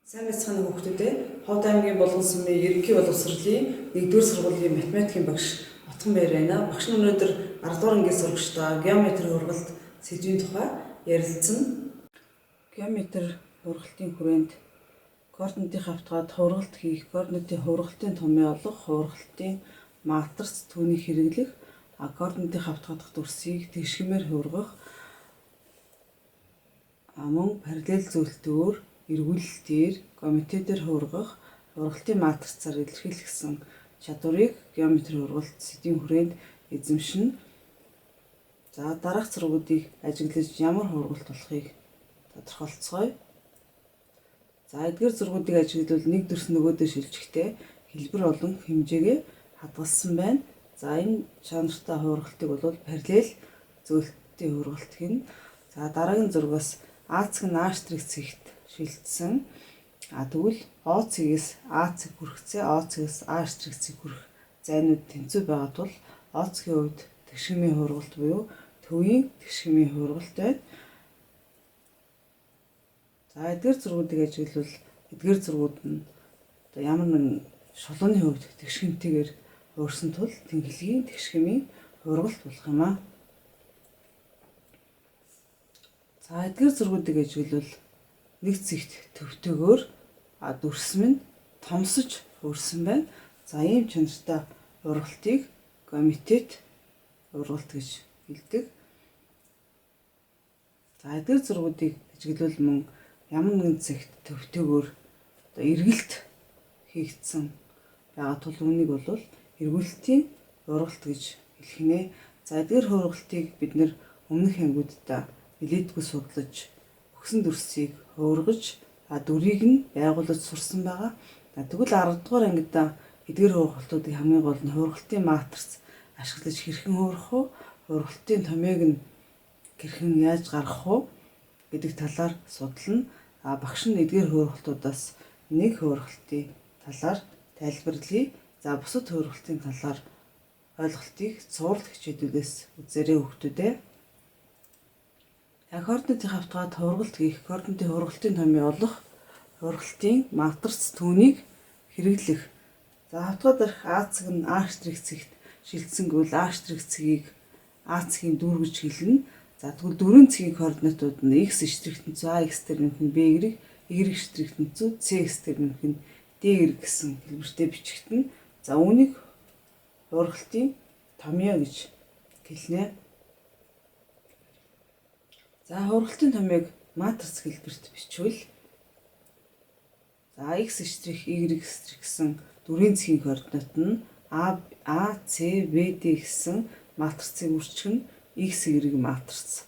Сайн мэцхан хүүхдүүдээ Ховд аймгийн Булган сумын ерөнхий боловсролын 1-р сургуулийн математикийн багш Отгон Баяр байна. Багш нь өнөөдөр 10-р ангийн сурагчдаа геометри ургалт сэдвийн тухай ярилцсан. Геометри ургалтын хүрээнд координатын хавтгаад хургалт хийх, координатын хургалтын томьёо олох, хургалтын матриц түүнийг хэрэглэх, координатын хавтгаадах дүрсийг тэгшгэмээр хургах, мөн параллел зөвлөлтөөр эргүүлэлтээр геометрээр хургах, ургалтын матрицаар илэрхийлэх чадварыг геометри ургалт сэдвийн хүрээнд эзэмшинэ. За дараах зургуудыг ажиглаж ямар хургалт болохыг тодорхойлцгоё. За эдгээр зургуудыг ажиглавал нэг дүрс нөгөөдөө шилжихдээ хэлбэр болон хэмжээгээ хадгалсан байна. За энэ чанартай хургалтыг бол параллел зөвлөлтийн хургалт гэнэ. За дараагийн зургаас А-цэг нь А' цэгт шилжсэн. Тэгвэл О цэгээс А цэг хүрэхцээ О цэгээс А' цэг хүрэх зайнууд тэнцүү байгаа тул О цэгийн хувьд тэгшгэмийн хургалт буюу төвийн тэгшгэмийн хургалт байна. За эдгээр зургуудыг ажиглавал эдгээр зургууд нь ямар нэгэн шулууны хувьд тэгшгэмтэйгээр өөрсөн тул тэнхлэгийн тэгшгэмийн хургалт болох юм аа. За эдгээр зургуудыг ажиглавал нэг цэгт төвтөгөөр дүрсэм нь томсож өөрсөн байна. За ийм чанартай ургалтыг геометрит ургалт гэж хэлдэг. За эдгээр зургуудыг ажиглавал мөн ямар нэгэн цэгт төвтөгөөр эргэлт хийгдсэн байгаа тул үүнийг бол эргүүлэлтийн ургалт гэж хэлэх нэ. За эдгээр хургалтыг бид нэр өмнөх ангиудаа нэлээдгүй судлаж өгсөн дүрсийг хургаж дүрийг нь байгуулж сурсан байгаа. Тэгвэл 10-р ангид эдгээр хургалтуудыг хамгийн гол нь хургалтын матриц ашиглаж хэрхэн хурах вэ? Хургалтын томьёог нь хэрхэн яаж гаргах вэ гэдэг талаар судална. Багш нь эдгээр хургалтуудаас нэг хургалтын талаар тайлбарлая. За бусад хургалтын талаар ойлголтыг цуврал хичээлүүдээс үзээрэй хүүхдүүдээ. Координатын хавтгаад хургалт хийх, координатын хургалтын томьёо олох, хургалтын матриц түүнийг хэрэглэх. За хавтгаад арих А цэг нь А' цэгт шилжсэн гэвэл А' цэгийг А цэгийн дүр гэж хэлнэ. За тэгвэл дөрвөн цэгийн координатууд нь x тэнцүү a x дээр нэмэх нь b y тэнцүү c x дээр нэмэх нь d y гэсэн хэлбэртэй бичигдэнэ. За үүнийг хургалтын томьёо гэж хэлнэ. За хургалтын томьёог матриц хэлбэрт бичвэл за x y гэсэн дөрвөн цэгийн координат нь a c b d гэсэн матрицыг үржих нь x y матриц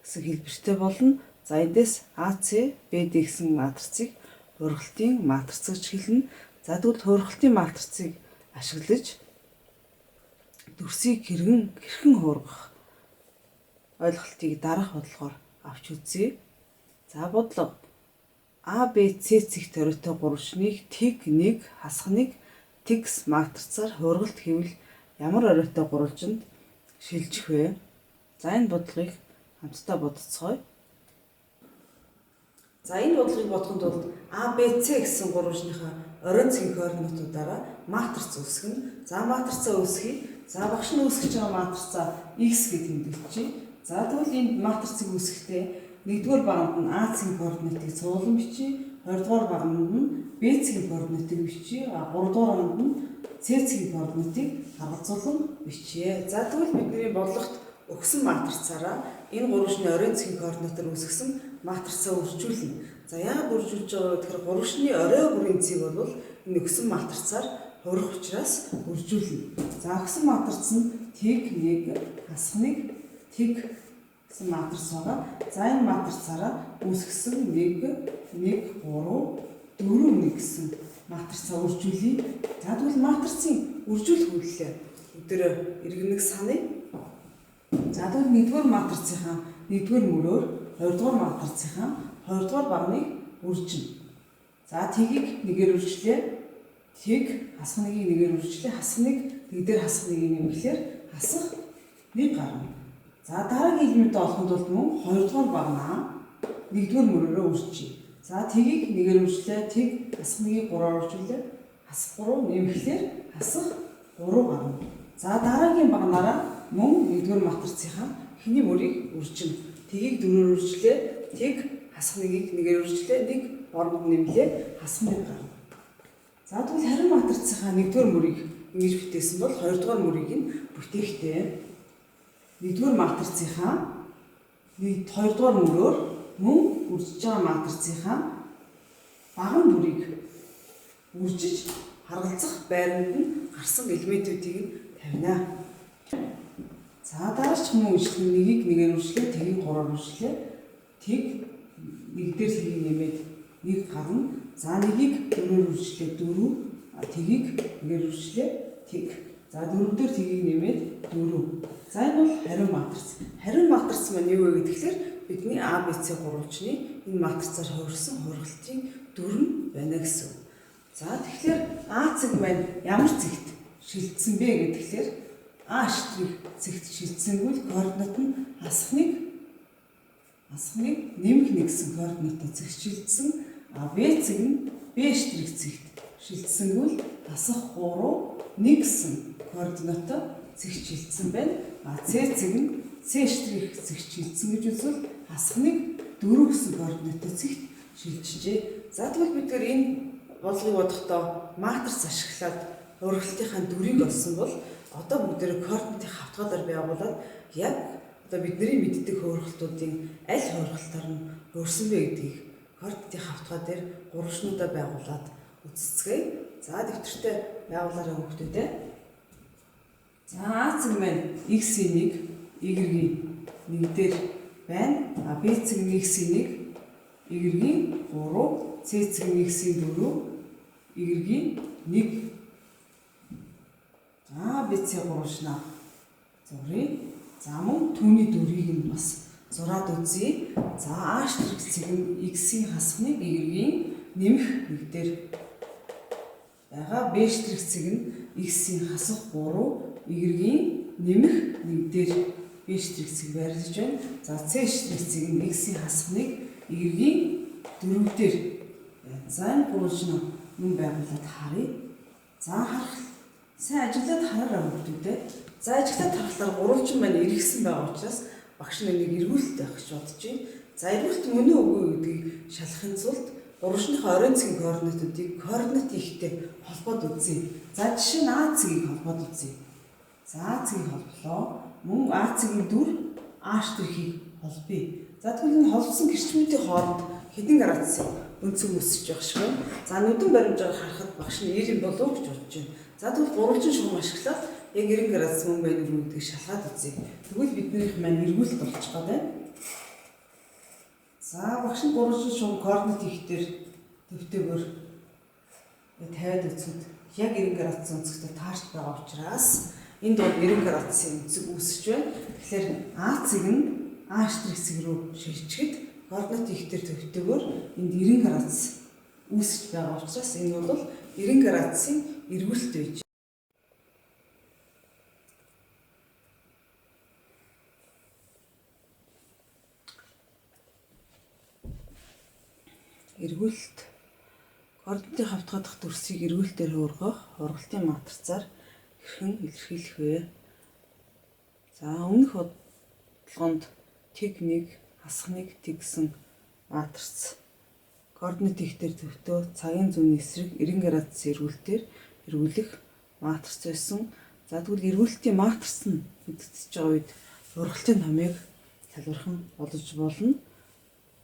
гэсэн хэлбэртэй болно. За эндээс a c b d гэсэн матрицыг хургалтын матриц гэж хэлнэ. За тэгвэл хургалтын матрицыг ашиглаж дүрсийг хэрхэн хургах ойлголтыг дараах бодлогоор авч үзье. За бодлого А, Б, С цэгт хориотой гурвчныг тэг 1 хасах 1 тэгс матрицаар хургалт хийвэл ямар хориотой гурвалжинд шилжих вэ? За энэ бодлогыг хамтдаа бодцгоё. За энэ бодлогыг бодохын тулд А, Б, С гэсэн гурвалжныхаа оройн цэгийн координатуудаараа матриц үүсгэнэ. За матрицаа үүсгэе. За багш нь үүсгэж байгаа матрицаа x гэж тэмдэглэжээ. За тэгвэл энэ матрицыг үүсгэхдээ 1-р баганд нь А цэгийн координатыг цуглан бичиж, 2-р баганд нь Б цэгийн координатыг бичиж, 3-р баганд нь С цэгийн координатыг харгалзуулан бичье. За тэгвэл бидний бодлогот өгсөн матрицаараа энэ гурвчны оройн цэгийн координатаар үүсгэсэн матрицаа үржүүлнэ. За яагаад үржүүлж байгаа вэ гэхээр гурвчны орой бүрийн цэг бол энэ өгсөн матрицаар хурах учраас үржүүлнэ. За өгсөн матриц нь тэг 1 хасах 1 тэг гэсэн матриц байгаа. За энэ матрицаараа үүсгэсэн 1 1 3 4 1 гэсэн матрицаа үржүүлье. За тэгвэл матрицын үржүүлэх үйлдэл өдөр иргэнэг саная. За тэгвэл 1-р матрицынхаа 1-р мөрөөр 2-р матрицынхаа 2-р багныг үржинэ. За тэгийг нэгээр үржлээ. Тэг хасах нэгийг нэгээр үржлээ. Хасах нэг дээр хасах нэгийг нэмэхлээр хасах 1 гарна. За дараагийн элемент олохын тулд мөн 2-р багнаа 1-р мөрөөрөө үржиж. За тгийг нэгээр үржлээ. Тэг хасах нэгийг 3-аар үржүүлээ. Хасах 3 нэмэхлээр хасах 3 гарна. За дараагийн багнаараа мөн 1-р матрицынхаа эхний мөрийг үржин. Тгийг 4-оор үржлээ. Тэг хасах нэгийг нэгээр үржлээ. Нэг боронд нэмлээ. Хасах 1 гарна. За тэгвэл харин матрицынхаа 1-р мөрийг ингэж бүтээсэн бол 2-р мөрийг нь бүтээхдээ 1-р матрицынхаа 2-р мөрөөр мөн үржиж байгаа матрицынхаа баган бүрийг үржиж харгалзах байранд нь гарсан элементүүдийг нь тавина. За дараач мөн үйлчлэн нэгийг нэгээр үржлээ, тгийг 3-аар үржлээ. Тэг нэг дээр тгийг нэмээд 1 гарна. За нэгийг 4-оор үржлээ 4, тгийг нэгээр үржлээ тэг. За 4 дээр тгийг нэмээд 4. За энэ бол хариу матриц. Хариу матриц маань юу вэ гэхээр бидний ABC гурвалжны энэ матрицаар хувирсан хургалтын дүр нь байна гэсэн. За тэгэхээр А цэг маань ямар цэгт шилжсэн бэ гэхээр А штрих цэгт шилжсэнгүй координат нь хасах 1 нэмэх 1 гэсэн координатад цэгт шилжсэн. А Б цэг нь Б штрих цэгт шилжсэнгүй хасах 3 1 гэсэн координатад цэгт шилжсэн байна. А С цэг нь С штрих цэгт шилжсэн гэж үзвэл хасах 1 4 гэсэн координатад цэгт шилжижээ. За тэгвэл бид энэ бодлогыг бодохдоо матриц ашиглаад урагшлынхаа дүрийг олсон бол одоо бүгдээ координатын хавтгаалаар байгуулад яг одоо бидний мэддэг хөргөлтүүдийн аль хөргөлтөөр нь өөрсөн бэ гэдгийг координатын хавтгаа дээр гурвшнуудаа байгуулад үзцгээе. За дэвтэртээ байгуулаарай хүүхдүүдээ. За А цэг маань x-ийн 1, y-ийн 1 дээр байна. А Б цэг нь x-ийн 1, y-ийн 3, С цэг нь x-ийн 4, y-ийн 1. За Б цэг 3 шнаа. Зуръя. За мөн түүний дүрийг нь бас зураад үзье. За А штрих цэг нь x-ийн хасах 1, y-ийн нэмэх 1 дээр байгаа. Б штрих цэг нь x-ийн хасах 3, y-ийн нэмэх 1 дээр Б штрих цэг байрлаж байна. За С штрих цэг нь x-ийн хасах 1, y-ийн 4 дээр. За энэ гурван юм байгуулад харъя. За харах. Сайн ажиглаад хараарай хүүхдүүдээ. За ажиглаад харахаар гурвалжин маань эргэсэн байгаа учраас багш нэг эргүүлэлт байх гэж бодож байна. За эргүүлэлт мөн үү үгүй гэдгийг шалахын тулд гурвалжиныхаа оройн цэгийн координатуудыг координат ихтэй холбоод үзье. За жишээ нь А цэгийг холбоод үзье. За А цэгийг холболоо. Мөн А цэгийн дүр А штрихийг холбоё. За тэгвэл энэ холбосон гэрчмүүдийн хооронд хэдэн градусын өнцөг өсөж байх шиг байна. За нүдэн баримжаар харахад багш нь 90 болов уу гэж бодож байна. За тэгвэл гурвалжин шугам ашиглаад яг 90 градус мөн байна уу гэдгийг шалгаад үзье. Тэгвэл биднийх маань эргүүлэлт болчих гоо байна. За багш нь гурвалжин шугам координат ихтер төвтэйгээр тавиад үзэхэд яг 90 градусын өнцгтэй таарч байгаа учраас энд бол 90 градусын өнцөг үүсэж байна. Тэгэхээр А цэг нь А штрих цэг рүү шилжихэд координат ихтер төвтэйгээр энд 90 градус үүсэж байгаа учраас энэ бол 90 градусын эргүүлэлт байж. Эргүүлэлт координатын хавтгай дахь дүрсийг эргүүлэлтээр хөргөх хургалтын матрицаар хэрхэн илэрхийлэх вэ? За өмнөх бодлогонд тэг 1 хасах 1 тэг гэсэн матриц координат ихтер төвтөө цагийн зүүнний эсрэг 90 градусын эргүүлэлтээр эргүүлэх матриц байсан. За тэгвэл эргүүлэлтийн матриц нь бүтэгдэж байгаа үед хургалтын томыг салбархан болгож болно.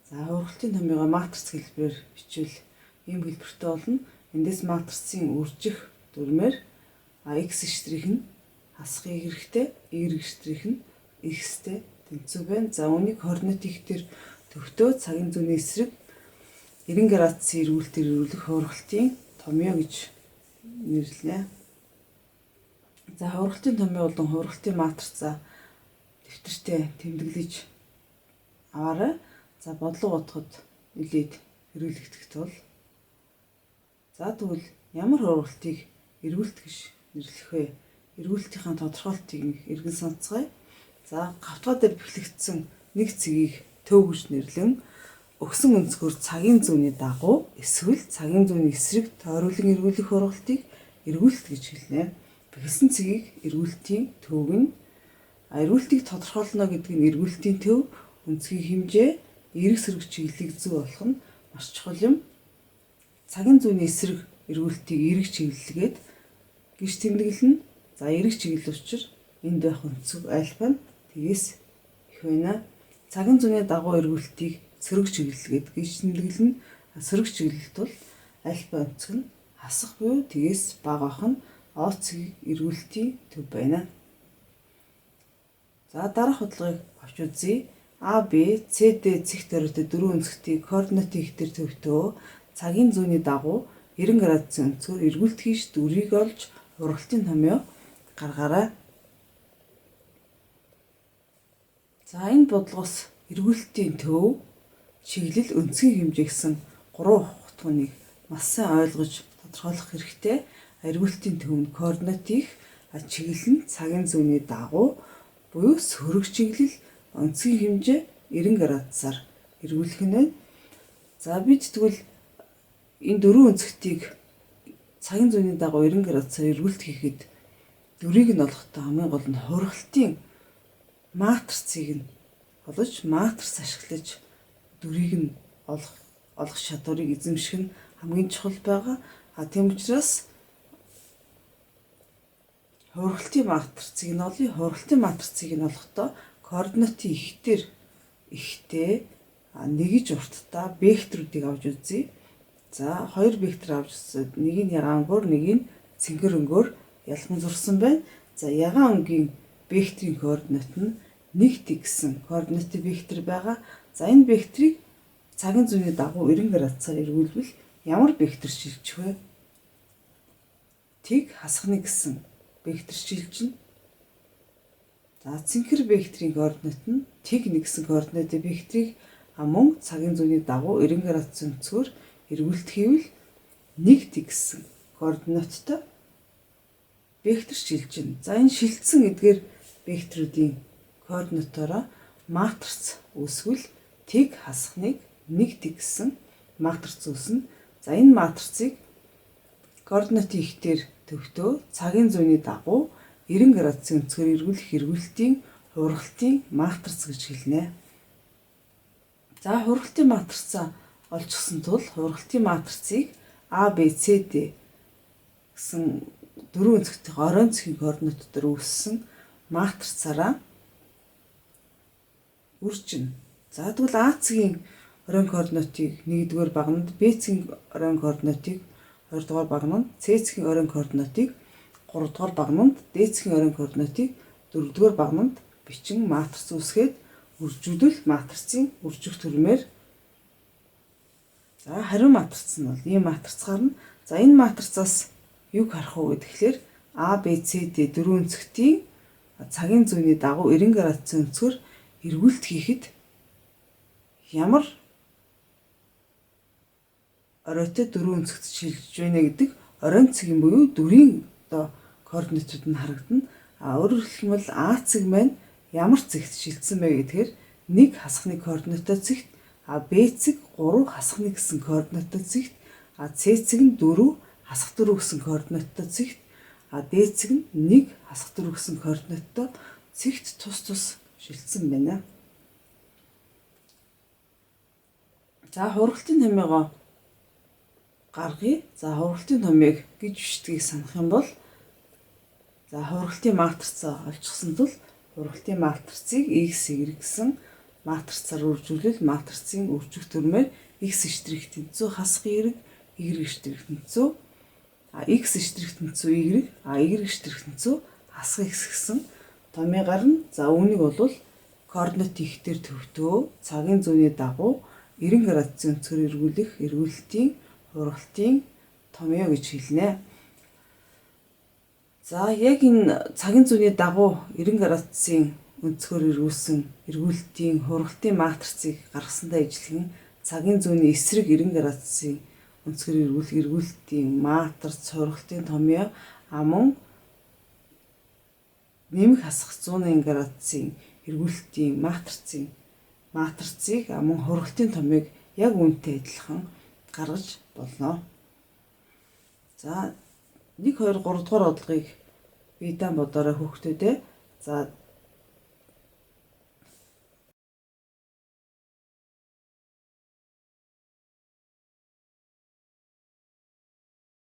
За хургалтын томьёо матриц хэлбэрээр бичвэл ийм хэлбэртэй болно. Эндээс матрицын үржих дүрмээр x штрих нь хасах y-тэй, y штрих нь x-тэй тэнцүү байна. За үүнийг координат ихтер төвтөө цагийн зүүнний эсрэг 90 градусын эргүүлэлтээр эргүүлэх хургалтын томьёо гэж нэрлэнэ. За хургалтын томьёо болон хургалтын матрицаа дэвтэртээ тэмдэглэж аваарай. За бодлого бодоход нэлээд хэрэглэгдэх тул. За тэгвэл ямар хургалтыг эргүүлэлт гэж нэрлэх вэ? Эргүүлэлтийн тодорхойлтыг эргэн санацгаая. За гавтгай дээр бэхлэгдсэн нэг цэгийг төв гэж нэрлэн өгсөн өнцгөр цагийн зүйний дагуу эсвэл цагийн зүйн эсрэг тойруулан эргүүлэх ургалтыг эргүүлэлт гэж хэлнэ. Бэхэлсэн цэгийг эргүүлэлтийн төв нь эргүүлэлтийг тодорхойлно гэдэг нь эргүүлэлтийн төв, өнцгийн хэмжээ, эерэг сөрөг чиглэлийг зөв болох нь маш чухал юм. Цагийн зүйний эсрэг эргүүлэлтийг эерэг чиглэлгээд гიშ тэмдэглэнэ. За эерэг чиглэл учир энд байх өнцөг альфа нь тгээс их байна. Цагийн зүйний дагуу эргүүлэлтийг сөрөг чиглэлгээд гიშ тэмдэглэнэ. Сөрөг чиглэлт бол альфа өнцөг нь хасах буюу тгээс бага байх нь о цэгийг эргүүлэлтийн төв байна. За дараах бодлогыг авч үзье. А, Б, С, Д цэгт тойрогтой дөрвөн өнцгтийг координатын ихтер төвтөө цагийн зүйний дагуу 90 градусын өнцгөр эргүүлэлт хийж дүрийг олж ургалтын томьёо гаргаарай. За энэ бодлогоос эргүүлэлтийн төв, чиглэл, өнцгийн хэмжээ гэсэн 3 утгыг маш сайн ойлгож тодорхойлох хэрэгтэй. Эргүүлэлтийн төв нь координат их, чиглэл нь цагийн зүйний дагуу буюу сөрөг чиглэл, өнцгийн хэмжээ 90 градусаар эргүүлэх нь байна. За бид тэгвэл энэ дөрвөн өнцгтийг цагийн зүйний дагуу 90 градусаар эргүүлэлт хийхэд дүрийг нь олохдоо хамгийн гол нь хургалтын матрицыг нь олж матриц ашиглаж дүрийг нь олох чадварыг эзэмших нь хамгийн чухал байгаа. Тийм учраас хургалтын матрицыг нь олъё. Хургалтын матрицыг нь олохдоо координатын ихтэй нэгж урттай векторуудыг авч үзье. За хоёр вектор авч үзээд нэг нь ягаан өнгөөр, нэг нь цэнгэр өнгөөр ялгамжуулсан байна. За ягаан өнгийн векторын координат нь 1 гэсэн координатын вектор байгаа. За энэ векторыг цагийн зүйний дагуу 90 градусаар эргүүлвэл ямар вектор шилжих вэ? Тэг хасхны гэсэн вектор шилжинэ. За цэнхэр векторын координат нь тэг гэсэн координатын векторыг мөн цагийн зүйний дагуу 90 градусын өнцгөр эргүүлэлт хийвэл 1 гэсэн координаттай вектор шилжинэ. За энэ шилжсэн эдгээр векторуудын координатаараа матриц үүсвэл тэг хасхныг 1 гэсэн матриц үүснэ. За энэ матрицыг координатын ихтер төвтөө цагийн зүйний дагуу 90 градусын өнцгөр эргүүлэх эргүүлэлтийн хургалтын матриц гэж хэлнэ. За хургалтын матрицаа олчихсон тул хургалтын матрицыг А, Б, С, Д гэсэн дөрвөн өнцгтийн оройн цэгийн координатаар үүссэн матрицаараа үржинэ. За тэгвэл А цэгийн оройн координатыг 1-р багнанд, Б цэгийн оройн координатыг 2-р багнанд, С цэгийн оройн координатыг 3-р багнанд, Д цэгийн оройн координатыг 4-р багнанд бичин матриц үүсгээд үржүүлвэл матрицын үржих төрмээр за хариу матриц нь бол ийм матриц гарна. За энэ матрицаас юг харах вэ гэхээр А, Б, С, Д дөрвөн өнцгтийн цагийн зүйний дагуу 90 градусын өнцгөр эргүүлэлт хийхэд ямар оройтой дөрвөн өнцгт шилжиж байна гэдэг оройн цэгийн буюу дүрийн координатууд нь харагдана. Өөрөөр хэлбэл А цэг маань ямар цэгт шилжсэн бэ гэдгээр 1 хасхны координаттай цэгт, Б цэг 3 хасхны гэсэн координаттай цэгт, С цэг нь 4 хасах 4 гэсэн координаттай цэгт, Д цэг нь 1 хасах 4 гэсэн координаттай цэгт тус шилжсэн байна. За хургалтын томьёогоо гаргая. За хургалтын томьёог гэж бичдгийг санах юм бол за хургалтын матрицаа олчихсон тул хургалтын матрицыг x, y гэсэн матрицаар үржүүлвэл матрицын үржих төрмээр x штрих тэнцүү хасах y, y штрих тэнцүү x штрих тэнцүү y, y штрих тэнцүү хасах x гэсэн томьёо гарна. За үүнийг бол координат ихтер төвтөө цагийн зүйний дагуу 90 градусын өнцгөр эргүүлэх эргүүлэлтийн хургалтын томьёо гэж хэлнэ. За яг энэ цагийн зүйний дагуу 90 градусын өнцгөр эргүүлсэн эргүүлэлтийн хургалтын матрицыг гаргасандаа ижилхэн цагийн зүйний эсрэг 90 градусын өнцгөр эргүүлэх эргүүлэлтийн матриц хургалтын томьёо мөн нэмэх хасах 180 градусын эргүүлэлтийн матрицыг мөн хургалтын томьёог яг үүнтэй адилхан гаргаж болно. За 1 2 3 дугаар бодлогыг биедан бодорой хүүхдүүдээ. За